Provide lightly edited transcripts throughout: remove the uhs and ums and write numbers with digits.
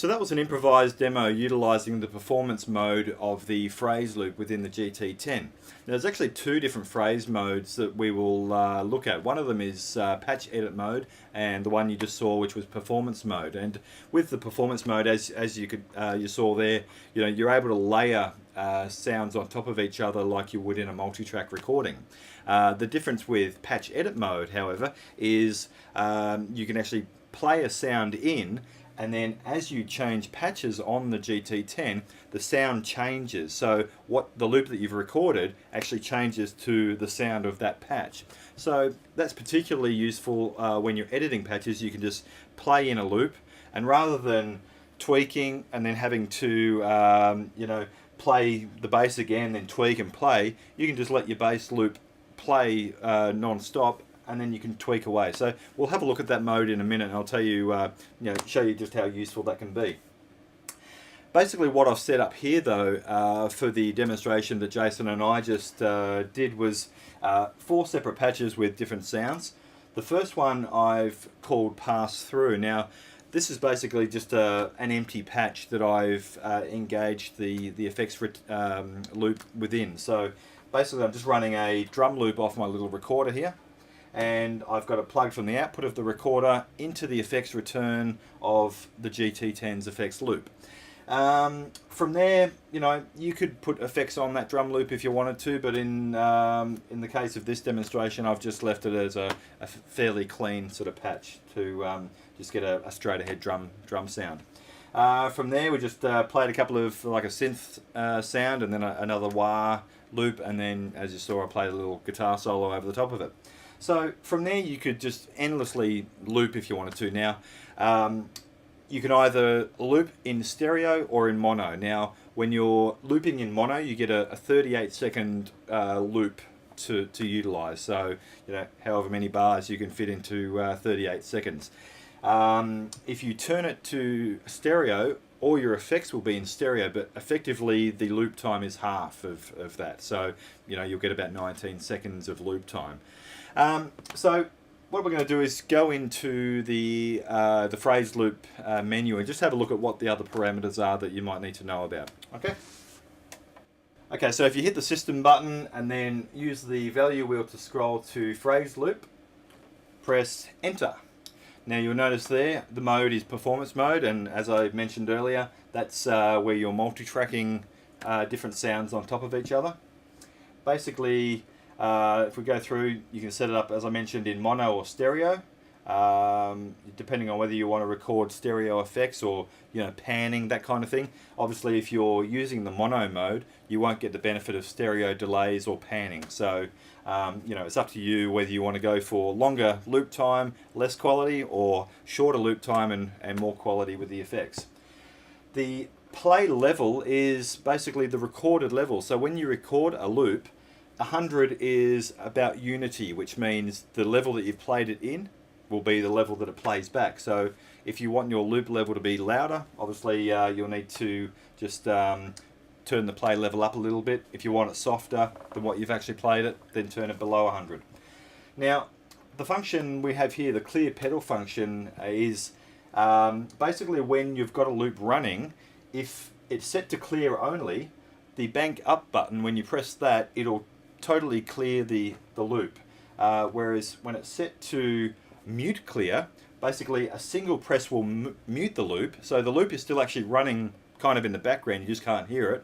So that was an improvised demo utilising the performance mode of the phrase loop within the GT10. Now, there's actually two different phrase modes that we will look at. One of them is patch edit mode, and the one you just saw, which was performance mode. And with the performance mode, as you saw there, you're able to layer sounds on top of each other like you would in a multi-track recording. The difference with patch edit mode, however, is you can actually play a sound in, and then as you change patches on the GT10, the sound changes. So what the loop that you've recorded actually changes to the sound of that patch. So that's particularly useful when you're editing patches. You can just play in a loop, and rather than tweaking and then having to play the bass again, then tweak and play, you can just let your bass loop play non-stop, and then you can tweak away. So we'll have a look at that mode in a minute, and I'll tell you, show you just how useful that can be. Basically what I've set up here though for the demonstration that Jason and I just did was 4 separate patches with different sounds. The first one I've called pass through. Now this is basically just an empty patch that I've engaged the effects loop within. So basically I'm just running a drum loop off my little recorder here, and I've got it plugged from the output of the recorder into the effects return of the GT10's effects loop. From there, you could put effects on that drum loop if you wanted to, but in the case of this demonstration, I've just left it as a fairly clean sort of patch to just get a straight ahead drum sound. From there, we just played a couple of, like a synth sound, and then another wah loop, and then, as you saw, I played a little guitar solo over the top of it. So from there you could just endlessly loop if you wanted to. Now you can either loop in stereo or in mono. Now when you're looping in mono, you get a 38-second loop to utilize. So however many bars you can fit into 38 seconds. If you turn it to stereo, all your effects will be in stereo, but effectively the loop time is half of that. So you'll get about 19 seconds of loop time. So what we're going to do is go into the phrase loop menu and just have a look at what the other parameters are that you might need to know about. Okay, so if you hit the system button and then use the value wheel to scroll to phrase loop, press enter. Now you'll notice there the mode is performance mode, and as I mentioned earlier, that's where you're multi-tracking different sounds on top of each other. Basically, if we go through, you can set it up, as I mentioned, in mono or stereo, depending on whether you want to record stereo effects or panning, that kind of thing. Obviously, if you're using the mono mode, you won't get the benefit of stereo delays or panning. So it's up to you whether you want to go for longer loop time, less quality, or shorter loop time and more quality with the effects. The play level is basically the recorded level. So when you record a loop, 100 is about unity, which means the level that you've played it in will be the level that it plays back. So if you want your loop level to be louder, obviously you'll need to just turn the play level up a little bit. If you want it softer than what you've actually played it, then turn it below 100. Now the function we have here, the clear pedal function, is basically when you've got a loop running, if it's set to clear only, the bank up button, when you press that, it'll totally clear the loop. Whereas when it's set to mute clear, basically a single press will mute the loop. So the loop is still actually running kind of in the background, you just can't hear it.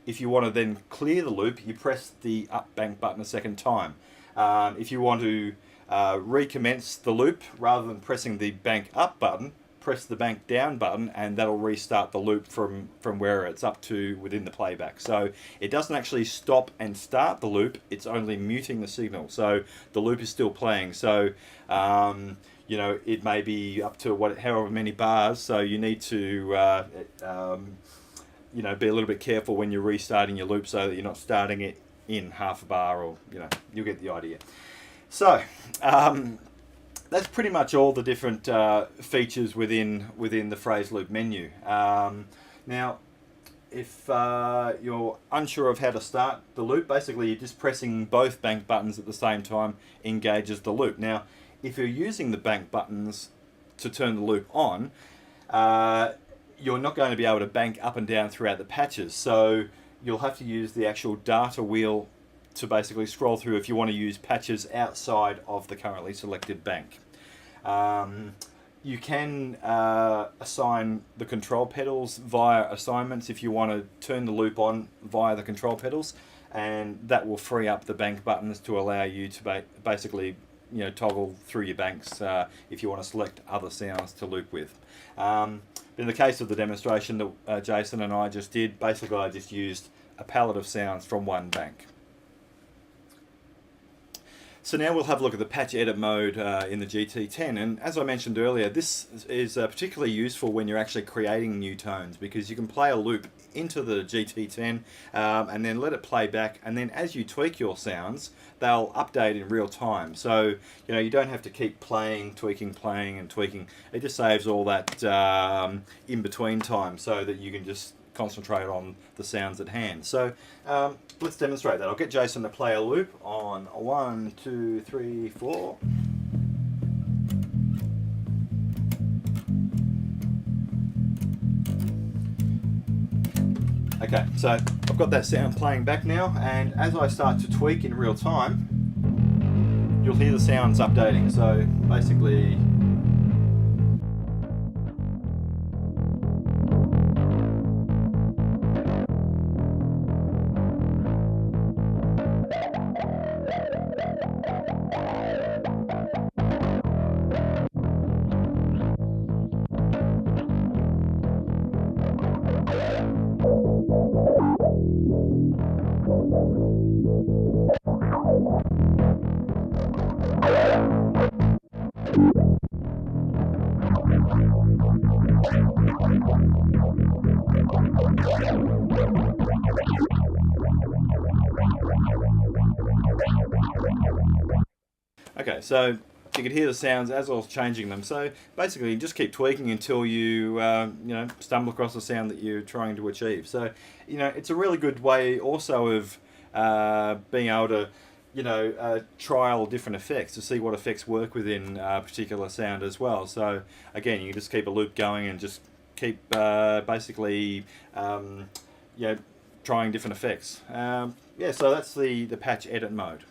If you want to then clear the loop, you press the up bank button a second time. If you want to recommence the loop, rather than pressing the bank up button, press the bank down button, and that'll restart the loop from where it's up to within the playback. So it doesn't actually stop and start the loop, it's only muting the signal. So the loop is still playing. So it may be up to however many bars, so you need to be a little bit careful when you're restarting your loop so that you're not starting it in half a bar, or you'll get the idea. So that's pretty much all the different features within the phrase loop menu. Now, if you're unsure of how to start the loop, basically you're just pressing both bank buttons at the same time engages the loop. Now, if you're using the bank buttons to turn the loop on, you're not going to be able to bank up and down throughout the patches. So you'll have to use the actual data wheel to basically scroll through if you want to use patches outside of the currently selected bank. You can assign the control pedals via assignments if you want to turn the loop on via the control pedals, and that will free up the bank buttons to allow you to basically toggle through your banks if you want to select other sounds to loop with. In the case of the demonstration that Jason and I just did, basically I just used a palette of sounds from one bank. So now we'll have a look at the patch edit mode in the GT10, and as I mentioned earlier, this is particularly useful when you're actually creating new tones, because you can play a loop into the GT10 and then let it play back, and then as you tweak your sounds, they'll update in real time. So you don't have to keep playing, tweaking, playing and tweaking. It just saves all that in between time so that you can just concentrate on the sounds at hand. So let's demonstrate that. I'll get Jason to play a loop on 1, 2, 3, 4. Okay, so I've got that sound playing back now, and as I start to tweak in real time, you'll hear the sounds updating. So basically, okay, so you could hear the sounds as I was changing them. So basically, you just keep tweaking until you stumble across the sound that you're trying to achieve. So it's a really good way also of being able to trial different effects to see what effects work within a particular sound as well. So again, you can just keep a loop going and just keep basically trying different effects. So that's the patch edit mode.